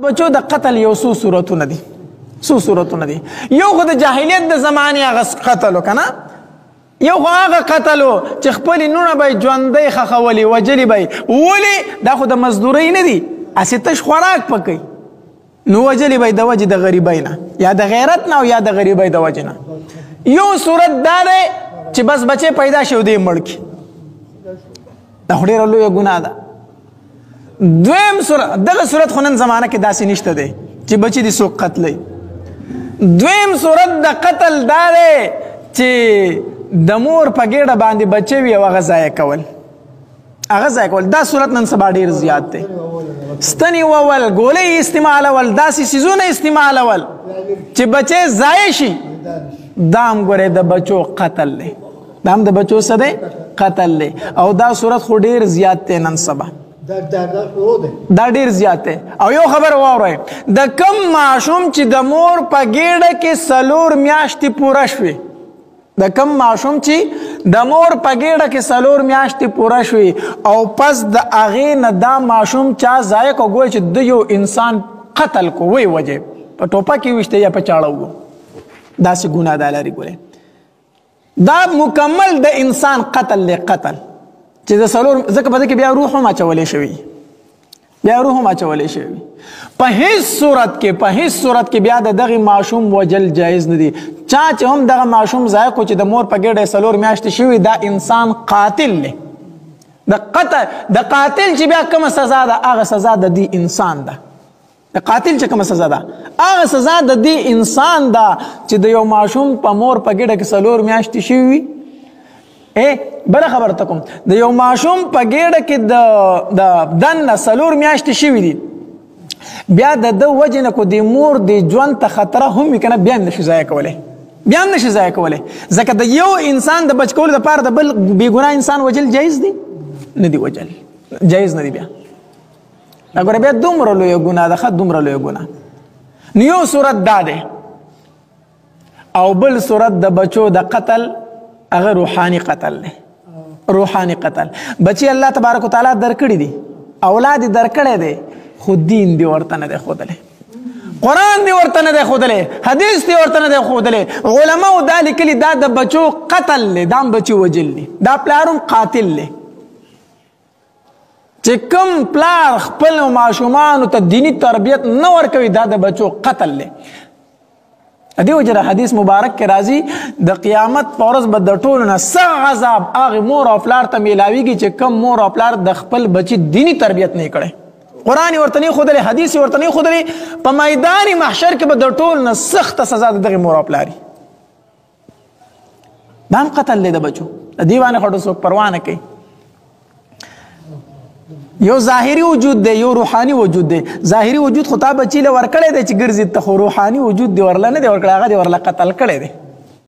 بچو د قتل یو څو صورتونه دي یو خو د جاهلیت د زمانې هغه قتل کنه یو خو هغه قتل چې خپل نونه به ژوندۍ خښولي وجلي به ولې دا خو د مزدورۍ نه دي هسې تش خوراک پکوي نو وجلي به د وجې د غریبۍ نه یا د غیرت نه او یا د غریبۍ د وجې نه یو صورت دا دی چې بس بچې پیدا شي او دی مړ کړي دا خو ډېره لویه ګناه ده دویم صورت دغه صورت خو نن زمانه کې داسې نشته دی چې بچي دې څوک قتلوي دویم صورت د قتل دا دی چې د مور په ګېډه باندې بچی وي او هغه ضایع کول دا صورت نن سبا ډېر زیات دی ستنې وول ګولۍ استعمالول داسې څیزونه استعمالول چې بچی ضایع شي دا هم ګورې د بچو قتل دی دا هم د بچو څه دی قتل دی او دا صورت خو ډېر زیات دی نن سبا دا ډیر زیات دی او یو خبر واورئ د کم ماشوم چې د مور په ګېډه کې 4 میاشتې پوره شوې د کم ماشوم چې د مور په ګېډه کې 4 میاشتې پوره شوې او پس د هغې نه دا ماشوم چا ضایع کو ګوی چې د یو انسان قتل کو وی وجې په ټوپه کې ویشته یا په چاړه وګو داسې ګناه دا لري ګورې دا مکمل د انسان قتل دی قتل چې د 4 ځکه په دې کې بیا روح هم اچولی شوي په هیڅ صورت کې بیا د دغه ماشوم وجل جایز نه دي چا چې هم دغه ماشوم ضایع کو چې د مور په ګېډه 4 میاشتې شوي دا انسان قاتل دی د قاتل چې بیا کومه سزا ده هغه سزا د دې انسان ده د قاتل چې کومه سزا ده هغه سزا د دې انسان ده چې د یو ماشوم په مور په ګېډه کې 4 میاشتې شوي بله خبر ته کوم د یو ماشوم په ګېډه کې د دننه 4 میاشتې شوي دي بیا د ده وجې نه کو د مور د ژوند ته خطره هم وي که نه بیا هم نشي ضایع کولی ځکه د یو انسان د بچ کولو دپاره د بل بېګناه انسان وجل جایز دی نه دی وجل جایز نه دی بیا ګوره بیا دومره لویه ګناه ده دومره لویه ګناه نو یو صورت دا دی او بل صورت د بچو د قتل هغه روحاني قتل دی بچی الله تبارک وتعالی درکړي دي اولاد درکړي دي خو دین دی ورته نه دی ښودلی قرآن دی ورته نه دی ښودلی حدیث دی ورته نه دی ښودلی علماو دا لیکلي دا د بچو قتل دی دا هم بچي وجل دی دا پلار هم قاتل دی چې کوم پلار خپل ماشومانو ته دیني تربیت نه ورکوي دا د بچو قتل دی دې وجه حدیث مبارک کې راځي د قیامت په ورځ به د ټولو نه سخت عذاب هغې مور او پلار ته میلاویږي چې کم مور او پلار د خپل بچي دیني تربیت نه یې کړی قرآن یې ورته نه یې ښودلی حدیث یې ورته نه یې ښودلی په میدان محشر کې به د ټولو نه سخته سزا د دغې مور او پلار دا هم قتل دی د بچو د دې باندې خو څوک پروا نه کوي یو ظاهري وجود دی یو روحاني وجود دی ظاهري وجود خو تا بچي له ورکړی دی چې ګرځي ته خو روحاني وجود دی ورله نه دی ورکړی هغه دی ورله قتل کړی دی